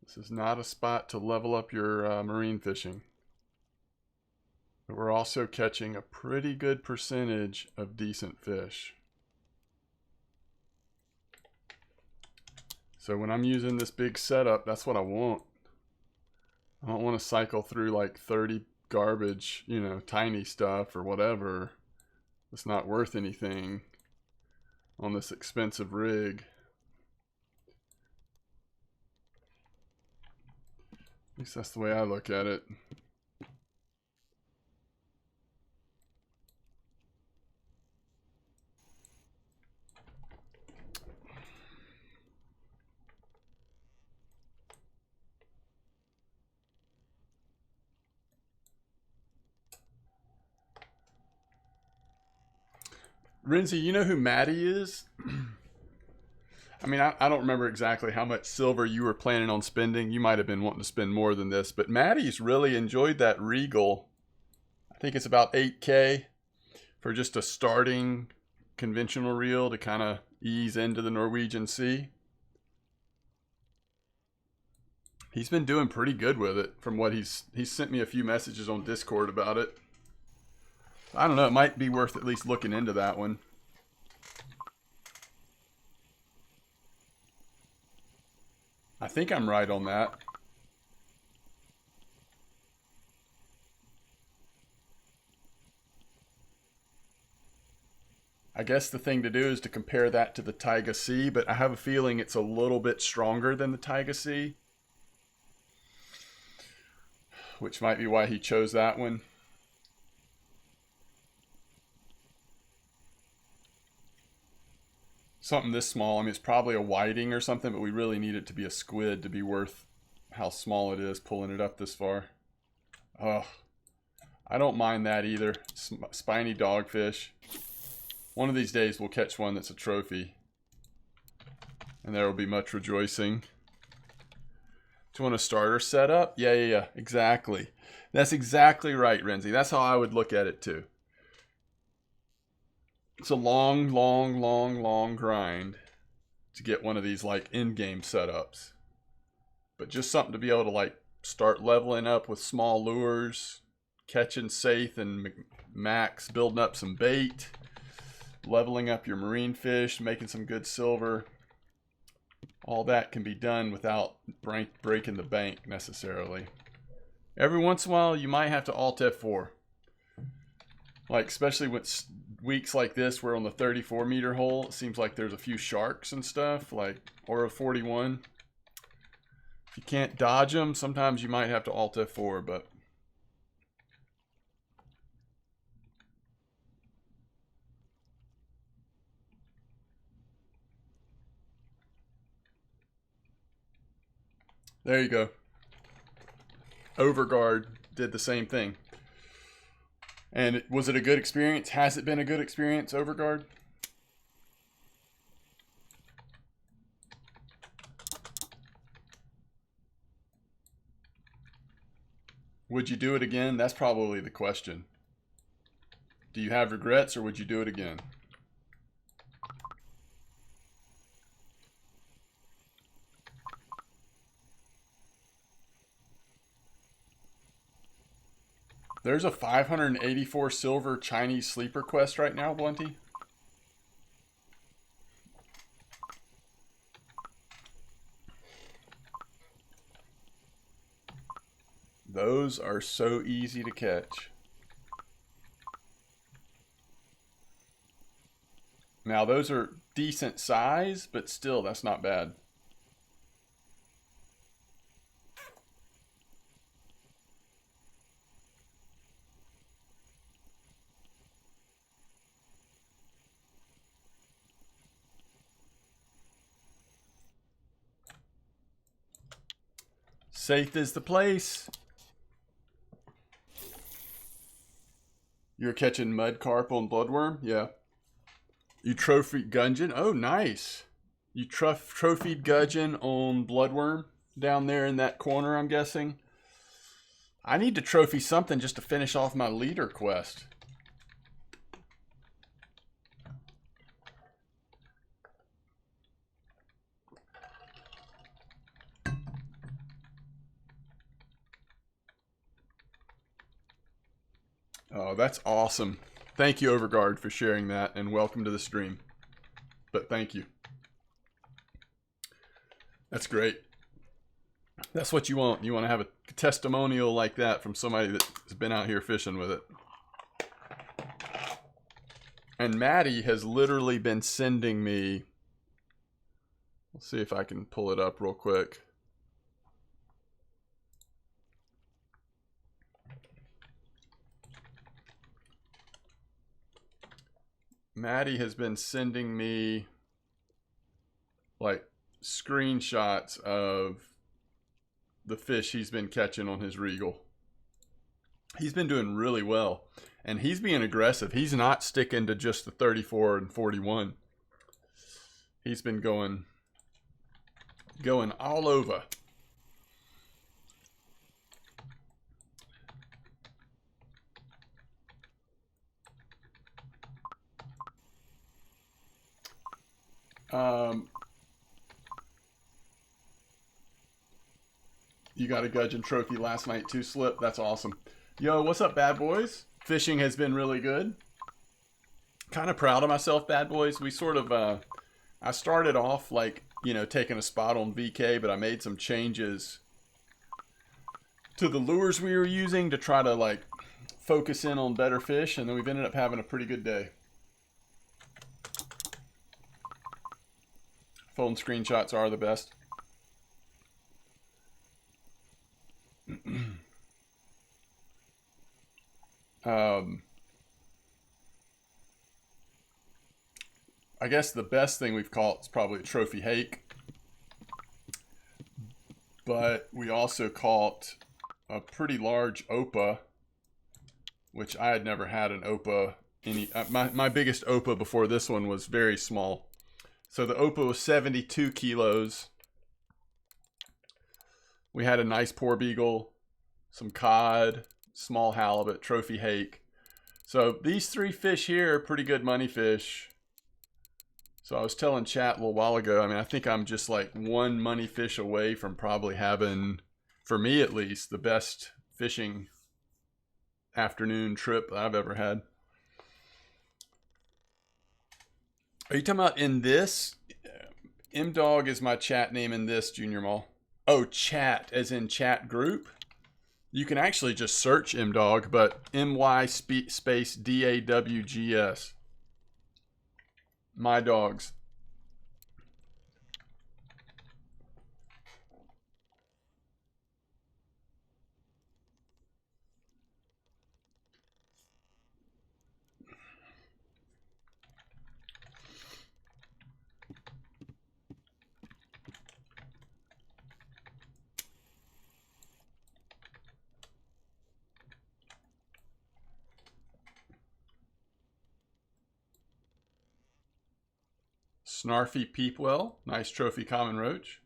This is not a spot to level up your marine fishing. But we're also catching a pretty good percentage of decent fish. So when I'm using this big setup, that's what I want. I don't want to cycle through like 30 garbage, you know, tiny stuff or whatever. It's not worth anything on this expensive rig. At least that's the way I look at it. Renzi, you know who Maddie is? I mean, I don't remember exactly how much silver you were planning on spending. You might have been wanting to spend more than this, but Maddie's really enjoyed that Regal. I think it's about 8K for just a starting conventional reel to kind of ease into the Norwegian Sea. He's been doing pretty good with it from what he's sent me a few messages on Discord about it. I don't know, it might be worth at least looking into that one. I think I'm right on that. I guess the thing to do is to compare that to the Taiga Sea, but I have a feeling it's a little bit stronger than the Taiga Sea, which might be why he chose that one. Something this small, I mean, it's probably a whiting or something, but we really need it to be a squid to be worth how small it is pulling it up this far. Oh, I don't mind that either. Spiny dogfish. One of these days we'll catch one that's a trophy. And there will be much rejoicing. Do you want a starter setup? Yeah, exactly. That's exactly right, Renzi. That's how I would look at it too. It's a long grind to get one of these like in-game setups. But just something to be able to like start leveling up with small lures, catching safe and max, building up some bait, leveling up your marine fish, making some good silver. All that can be done without breaking the bank necessarily. Every once in a while, you might have to Alt F4. Like, especially with weeks like this where on the 34 meter hole, it seems like there's a few sharks and stuff, like, or a 41. If you can't dodge them, sometimes you might have to Alt F4, but there you go. Overguard did the same thing. And was it a good experience? Has it been a good experience, Overguard? Would you do it again? That's probably the question. Do you have regrets, or would you do it again? There's a 584 silver Chinese sleeper quest right now, Blunty. Those are so easy to catch. Now, those are decent size, but still, that's not bad. Safe is the place. You're catching mud carp on bloodworm? Yeah. You trophied gudgeon? Oh, nice. You trophied gudgeon on bloodworm down there in that corner, I'm guessing. I need to trophy something just to finish off my leader quest. Oh, that's awesome. Thank you, Overguard, for sharing that, and welcome to the stream. But thank you. That's great. That's what you want. You want to have a testimonial like that from somebody that's been out here fishing with it. And Maddie has literally been sending me... Let's see if I can pull it up real quick. Maddie has been sending me like screenshots of the fish he's been catching on his Regal. He's been doing really well, and he's being aggressive. He's not sticking to just the 34 and 41. He's been going all over. You got a gudgeon trophy last night too, Slip. That's awesome. Yo, what's up, bad boys? Fishing has been really good. Kind of proud of myself, bad boys. We sort of, I started off like, you know, taking a spot on VK, but I made some changes to the lures we were using to try to like focus in on better fish, and then we've ended up having a pretty good day. Phone screenshots are the best. I guess the best thing we've caught is probably a trophy hake, but we also caught a pretty large Opa, which I had never had an Opa. My biggest Opa before this one was very small. So the Opa was 72 kilos. We had a nice poor beagle, some cod, small halibut, trophy hake. So these three fish here are pretty good money fish. So I was telling chat a little while ago, I mean, I think I'm just like one money fish away from probably having, for me at least, the best fishing afternoon trip that I've ever had. Are you talking about in this? M-Dog is my chat name in this, Junior Mall. Oh, chat, as in chat group? You can actually just search M-Dog, but M-Y space D-A-W-G-S. My dogs. Snarfy Peepwell. Nice trophy common roach.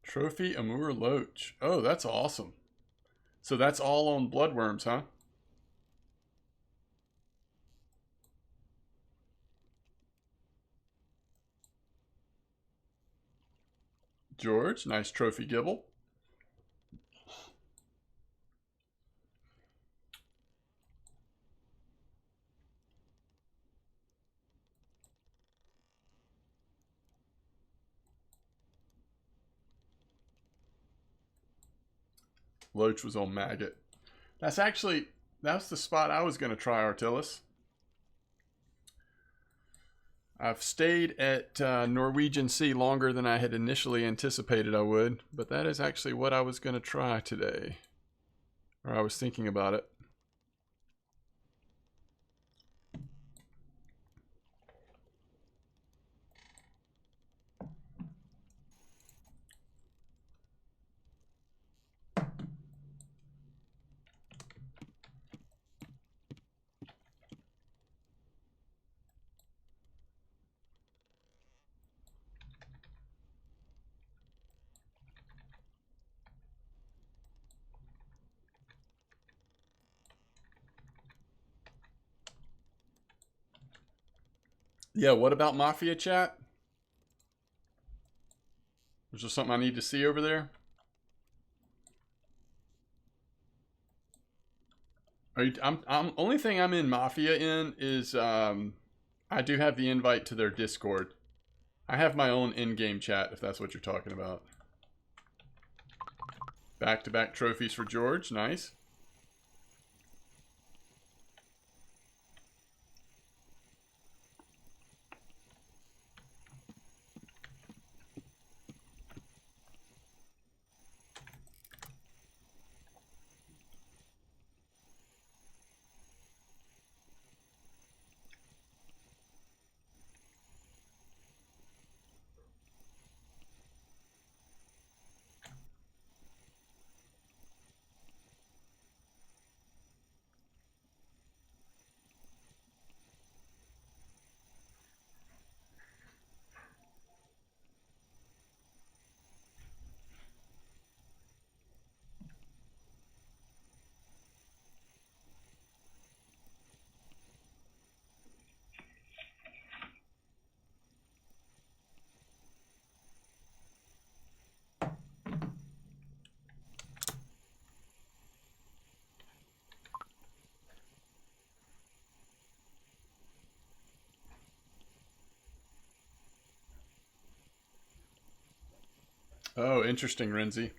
Trophy Amur Loach. Oh, that's awesome. So that's all on bloodworms, huh? George, nice trophy gibble. Loach was on maggot. That's the spot I was going to try, Artillus. I've stayed at Norwegian Sea longer than I had initially anticipated I would, but that is actually what I was going to try today. Or I was thinking about it. Yeah, what about Mafia chat? Is there something I need to see over there? I'm only thing I'm in Mafia in is I do have the invite to their Discord. I have my own in-game chat if that's what you're talking about. Back-to-back trophies for George, nice. Oh, interesting, Renzi.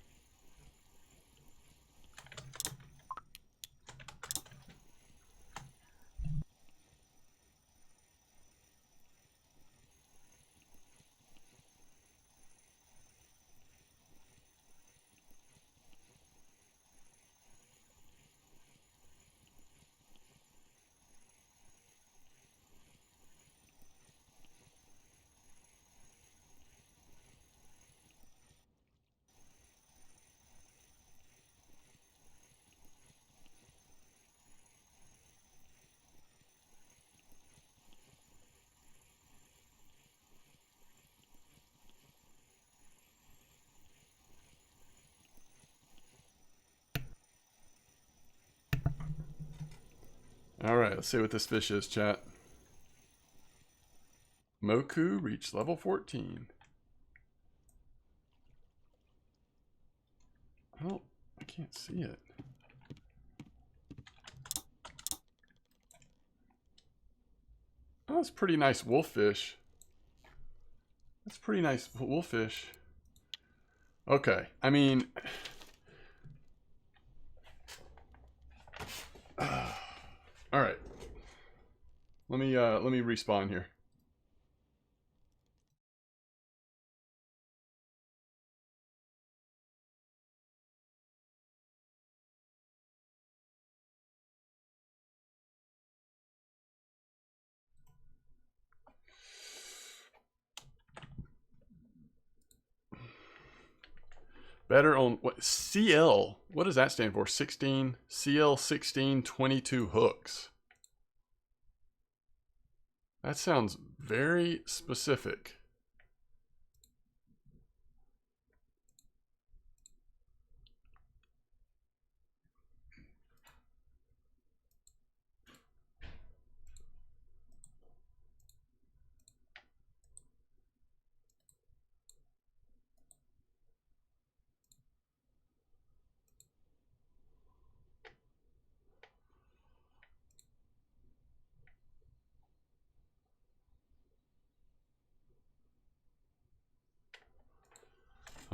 All right, let's see what this fish is, chat. Moku reached level 14. Oh, I can't see it. Oh, that's pretty nice wolffish. That's pretty nice wolffish. Okay, I mean, all right. Let me respawn here. Better on what CL? What does that stand for? 16 CL 1622 hooks. That sounds very specific.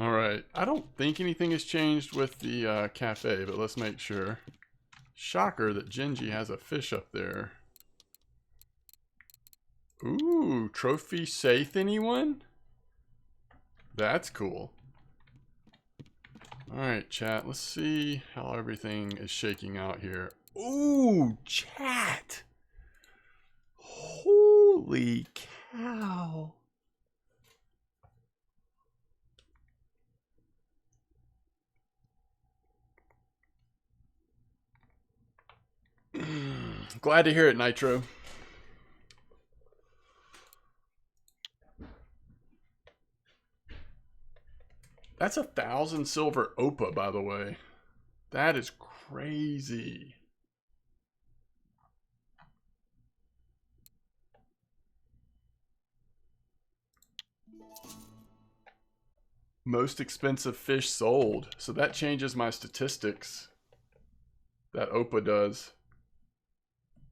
All right. I don't think anything has changed with the cafe, but let's make sure. Shocker that Genji has a fish up there. Ooh, trophy safe, anyone? That's cool. All right, chat. Let's see how everything is shaking out here. Ooh, chat. Holy cow. Glad to hear it, Nitro. That's 1,000 silver OPA, by the way. That is crazy. Most expensive fish sold. So that changes my statistics. That OPA does.